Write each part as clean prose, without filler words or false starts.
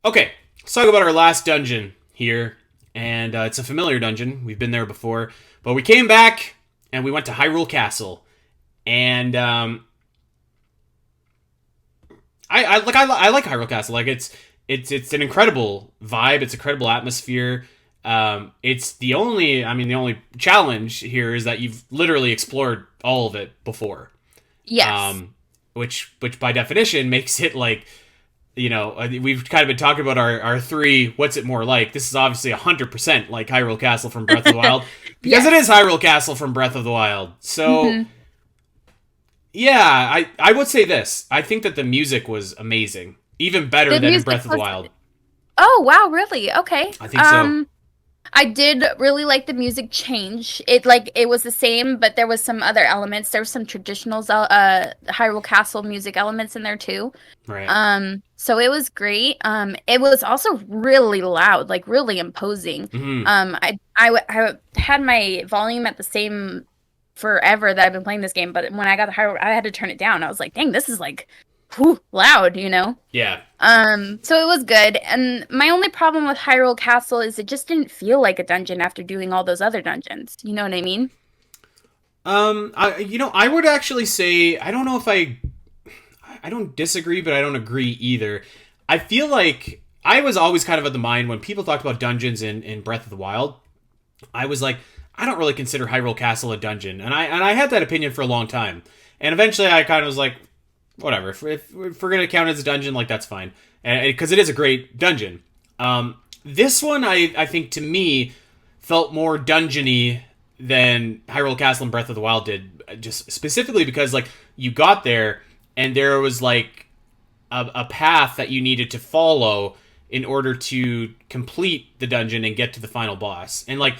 Okay, let's talk about our last dungeon here, and it's a familiar dungeon. We've been there before, but we came back and we went to Hyrule Castle, and I like Hyrule Castle. Like it's an incredible vibe. It's an incredible atmosphere. It's the only challenge here is that you've literally explored all of it before, Yes. um, which by definition makes it like we've kind of been talking about our three. What's it more like? This is obviously 100% like Hyrule Castle from Breath of the Wild because it is Yes. Hyrule Castle from Breath of the Wild. So hmm yeah, I would say this. I think that the music was amazing, even better The than in music Breath of the was. Wild. Oh, wow, really? Okay. I think so. I did really like the music change. It was the same, but there was some other elements. There was some traditional Hyrule Castle music elements in there too. Right. So it was great. It was also really loud, like really imposing. Hmm. I had my volume at the same forever that I've been playing this game, but when I got the Hyrule, I had to turn it down. I was like, dang, this is like, whew, loud, you know? Yeah. So it was good. And my only problem with Hyrule Castle is it just didn't feel like a dungeon after doing all those other dungeons. You know what I mean? I would actually say I don't know if I don't disagree, but I don't agree either. I feel like I was always kind of of the mind when people talked about dungeons in Breath of the Wild. I was like, I don't really consider Hyrule Castle a dungeon, and I had that opinion for a long time. And eventually, I kind of was like, whatever. If we're gonna count it as a dungeon, like that's fine, and because it is a great dungeon. This one, I think to me felt more dungeony than Hyrule Castle and Breath of the Wild did, just specifically because like you got there and there was like a path that you needed to follow in order to complete the dungeon and get to the final boss, and like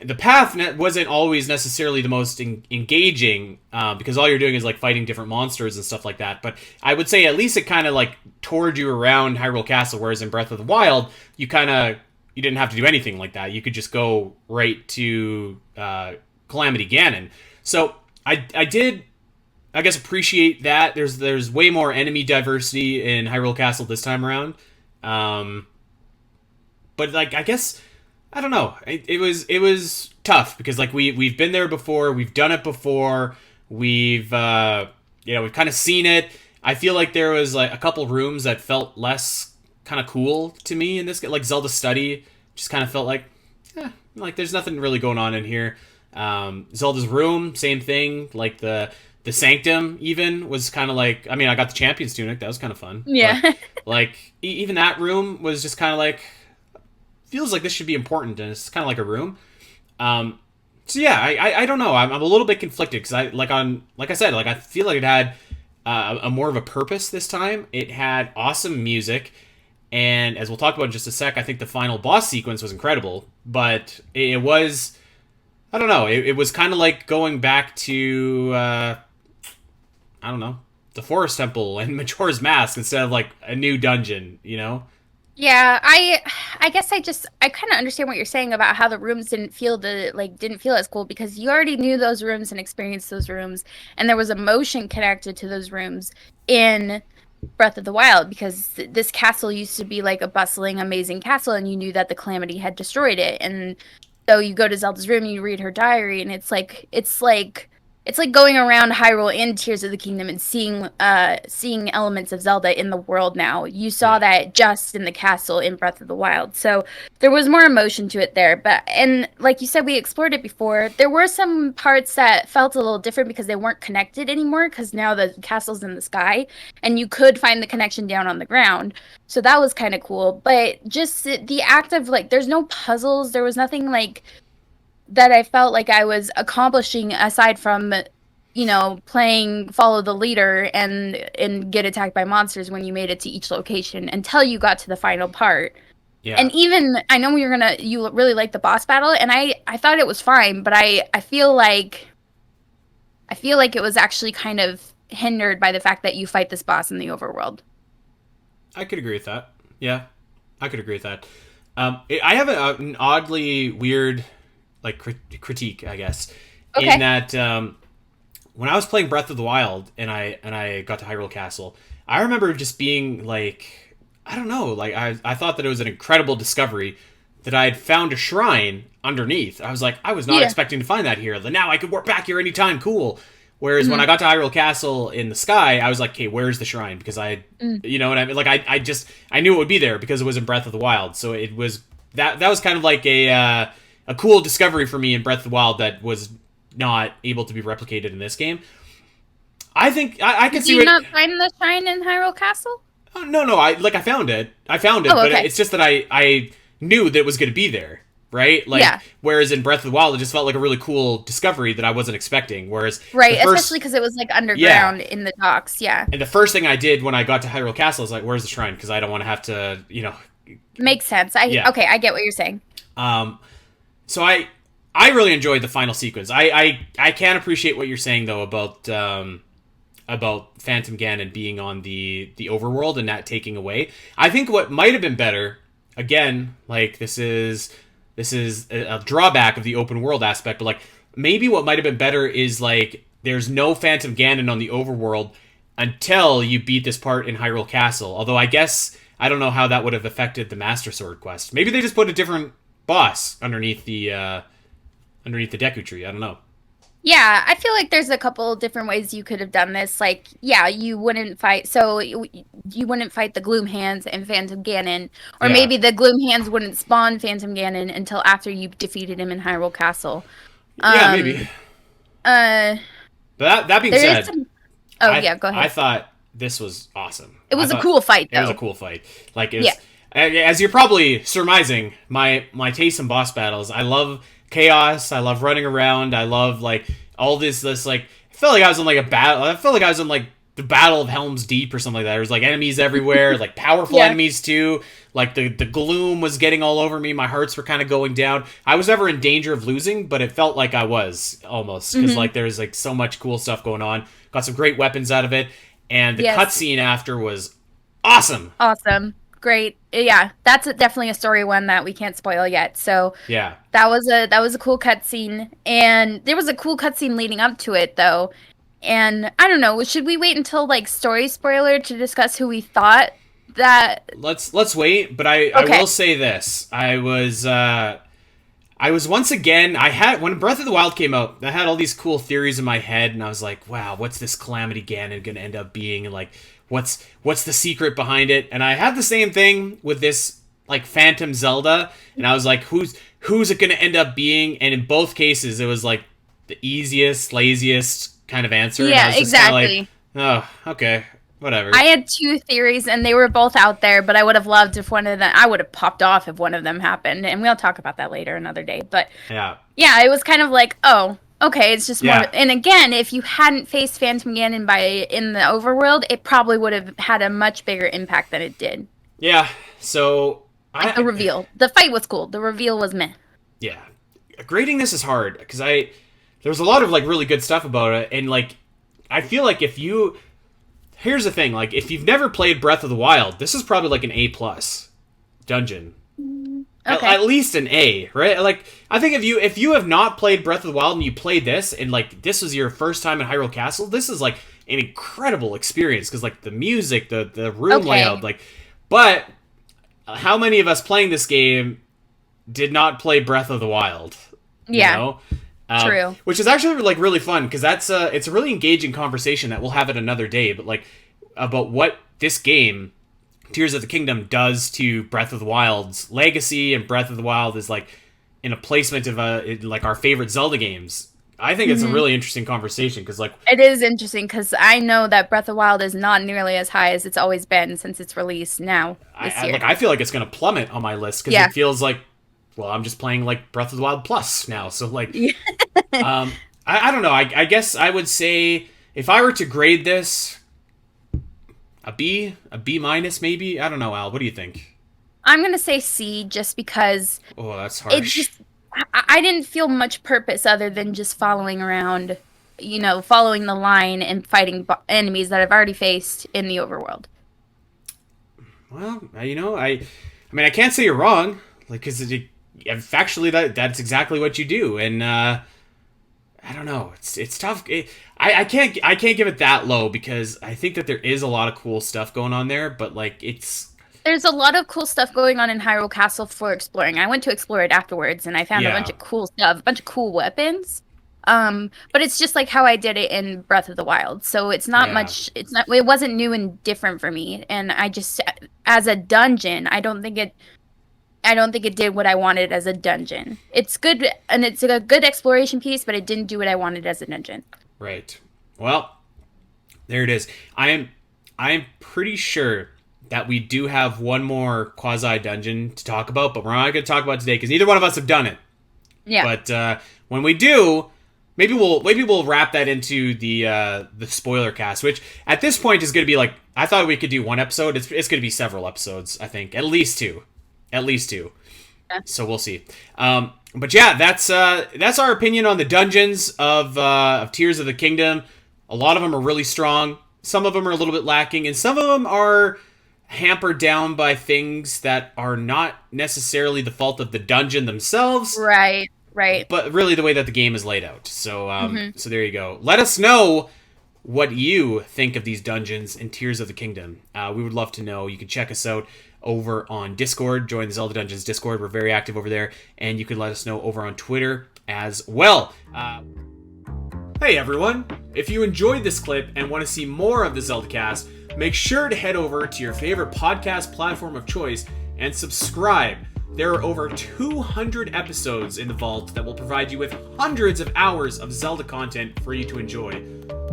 the path wasn't always necessarily the most engaging because all you're doing is like fighting different monsters and stuff like that. But I would say at least it kind of like toured you around Hyrule Castle, whereas in Breath of the Wild, you didn't have to do anything like that. You could just go right to Calamity Ganon. So I did, I guess, appreciate that. There's way more enemy diversity in Hyrule Castle this time around. Um, but like I guess I don't know. It was tough because like we've been there before, we've done it before, we've kind of seen it. I feel like there was like a couple rooms that felt less kind of cool to me in this game, like Zelda Study, just kind of felt like there's nothing really going on in here. Zelda's Room, same thing. Like the Sanctum even was kind of like I got the Champion's Tunic, that was kind of fun, but Yeah. like even that room was just kind of like feels like this should be important, and it's kind of like a room. Um, so yeah, I don't know. I'm a little bit conflicted because like I said, like I feel like it had a more of a purpose this time. It had awesome music, and as we'll talk about in just a sec, I think the final boss sequence was incredible. But it was I don't know. It was kind of like going back to I don't know, the Forest Temple and Majora's Mask instead of like a new dungeon. You know? Yeah, I guess I kind of understand what you're saying about how the rooms didn't feel as cool because you already knew those rooms and experienced those rooms, and there was emotion connected to those rooms in Breath of the Wild because this castle used to be like a bustling, amazing castle, and you knew that the Calamity had destroyed it. And so you go to Zelda's room, and you read her diary, and it's like going around Hyrule in Tears of the Kingdom and seeing elements of Zelda in the world now. You saw Yeah. that just in the castle in Breath of the Wild. So there was more emotion to it there. But and like you said, we explored it before. There were some parts that felt a little different because they weren't connected anymore because now the castle's in the sky and you could find the connection down on the ground. So that was kind of cool. But just the act of like there's no puzzles, there was nothing like that I felt like I was accomplishing aside from, playing follow the leader and get attacked by monsters when you made it to each location until you got to the final part. Yeah. And even I know you really like the boss battle, and I thought it was fine, but I feel like it was actually kind of hindered by the fact that you fight this boss in the overworld. I could agree with that. Yeah, I could agree with that. I have an oddly weird like critique, I guess, in Okay. that when I was playing Breath of the Wild and I got to Hyrule Castle, I remember just being like I don't know. Like I thought that it was an incredible discovery that I had found a shrine underneath. I was like, I was not Yeah. expecting to find that here. Now I could warp back here anytime. Cool. Whereas when Hmm. I got to Hyrule Castle in the sky, I was like, okay, where's the shrine? Because Mm. you know what I mean? Like I knew it would be there because it was in Breath of the Wild. So it was that was kind of like a cool discovery for me in Breath of the Wild that was not able to be replicated in this game. I think I could Did see you it. not find the shrine in Hyrule Castle? Oh, no, I found it. I found it, Oh, but okay. it's just that I knew that it was going to be there, right? Like, Yeah. whereas in Breath of the Wild, it just felt like a really cool discovery that I wasn't expecting. Whereas the Right, especially first, because it was like yeah, underground in the docks. Yeah. and the first thing I did when I got to Hyrule Castle was like, "Where's the shrine?" Because I don't want to have to, Makes sense. yeah. Okay, I get what you're saying. Um, so I really enjoyed the final sequence. I can appreciate what you're saying though about Phantom Ganon being on the overworld and that taking away. I think what might have been better, again, like this is a drawback of the open world aspect, but like maybe what might have been better is like there's no Phantom Ganon on the overworld until you beat this part in Hyrule Castle. Although I guess I don't know how that would have affected the Master Sword quest. Maybe they just put a different boss underneath the Deku Tree. I don't know. Yeah, I feel like there's a couple different ways you could have done this. Like, yeah, you wouldn't fight, so you wouldn't fight the Gloom Hands and Phantom Ganon, or Yeah. maybe the Gloom Hands wouldn't spawn Phantom Ganon until after you defeated him in Hyrule Castle. Yeah, maybe. Uh, But that being there is said, some. Oh yeah, go I ahead. thought this was awesome. It I was a thought cool fight, it was a though. cool fight. Like it was, Yeah. as you're probably surmising, my taste in boss battles. I love chaos. I love running around. I love like all this like. I felt like I was in like a battle. I felt like I was in like the Battle of Helm's Deep or something like that. There was like enemies everywhere, like powerful Yeah. enemies too. Like the gloom was getting all over me. My hearts were kind of going down. I was never in danger of losing, but it felt like I was almost because like there's like so much cool stuff going on. Got some great weapons out of it, and the Yes. cutscene after was awesome. Awesome. Great. Yeah, that's definitely a story one that we can't spoil yet. So Yeah. that was a cool cutscene, and there was a cool cutscene leading up to it though. And I don't know, should we wait until like story spoiler to discuss who we thought that? Let's wait, but I Okay. will say this. I was once again I had when Breath of the Wild came out, I had all these cool theories in my head and I was like, wow, what's this Calamity Ganon gonna end up being? And like what's the secret behind it? And I had the same thing with this like Phantom Zelda, and I was like, who's it gonna end up being? And in both cases it was like the easiest, laziest kind of answer. And I Yeah, was just kinda exactly. like, oh, okay, whatever. I had two theories and they were both out there, but I would have loved if one of them, I would have popped off if one of them happened. And we'll talk about that later another day. But Yeah. yeah, it was kind of like, oh, okay, it's just more. Yeah. And again, if you hadn't faced Phantom Ganon in the overworld, it probably would have had a much bigger impact than it did. Yeah. So Like the reveal. The fight was cool. The reveal was meh. yeah, grading this is hard because there's a lot of like really good stuff about it, and like I feel like here's the thing, like if you've never played Breath of the Wild, this is probably like an A+ dungeon. Okay. At least an A, right? Like I think if you have not played Breath of the Wild and you played this and like this was your first time in Hyrule Castle, this is like an incredible experience because like the music, the room Okay. layout, like. But how many of us playing this game did not play Breath of the Wild? You Yeah. know? True. Which is actually like really fun because it's a really engaging conversation that we'll have it another day. But like about what this game, Tears of the Kingdom, does to Breath of the Wild's legacy, and Breath of the Wild is like in a placement of like our favorite Zelda games. I think it's a really interesting conversation because like It is interesting because I know that Breath of the Wild is not nearly as high as it's always been since its release now this year. I feel like it's gonna plummet on my list because Yeah. it feels like, well, I'm just playing like Breath of the Wild Plus now. So like, I don't know. I guess I would say if I were to grade this, a B minus maybe. I don't know, Al. What do you think? I'm gonna say C just because Oh, that's it harsh. just I didn't feel much purpose other than just following around, following the line and fighting enemies that I've already faced in the overworld. Well, I mean, I can't say you're wrong, like because factually that's exactly what you do, and I don't know, it's tough. I can't give it that low because I think that there is a lot of cool stuff going on there, but like it's There's a lot of cool stuff going on in Hyrule Castle for exploring. I went to explore it afterwards, and I found a bunch of cool stuff, a bunch of cool weapons. But it's just like how I did it in Breath of the Wild. So it's not much. It wasn't new and different for me. And I just, as a dungeon, I don't think it did what I wanted as a dungeon. It's good, and it's a good exploration piece, but it didn't do what I wanted as a dungeon. Right. Well, there it is. I'm pretty sure that we do have one more quasi dungeon to talk about, but we're not going to talk about it today because neither one of us have done it. Yeah. But when we do, maybe we'll wrap that into the spoiler cast, which at this point is going to be like, I thought we could do one episode. It's going to be several episodes. I think at least two. Yeah. So we'll see. But yeah, that's our opinion on the dungeons of Tears of the Kingdom. A lot of them are really strong. Some of them are a little bit lacking, and some of them are hampered down by things that are not necessarily the fault of the dungeon themselves. Right. But really the way that the game is laid out. So so there you go. Let us know what you think of these dungeons in Tears of the Kingdom. We would love to know. You can check us out over on Discord. Join the Zelda Dungeons Discord. We're very active over there. And you can let us know over on Twitter as well. Hey everyone! If you enjoyed this clip and want to see more of the Zelda Cast, make sure to head over to your favorite podcast platform of choice and subscribe. There are over 200 episodes in the vault that will provide you with hundreds of hours of Zelda content for you to enjoy.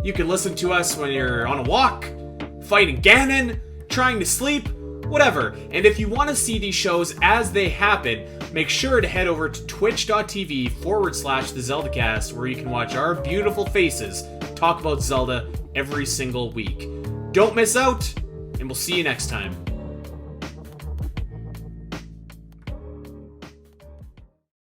You can listen to us when you're on a walk, fighting Ganon, trying to sleep, whatever. And if you want to see these shows as they happen, make sure to head over to twitch.tv/the Zelda Cast, where you can watch our beautiful faces talk about Zelda every single week. Don't miss out, and we'll see you next time.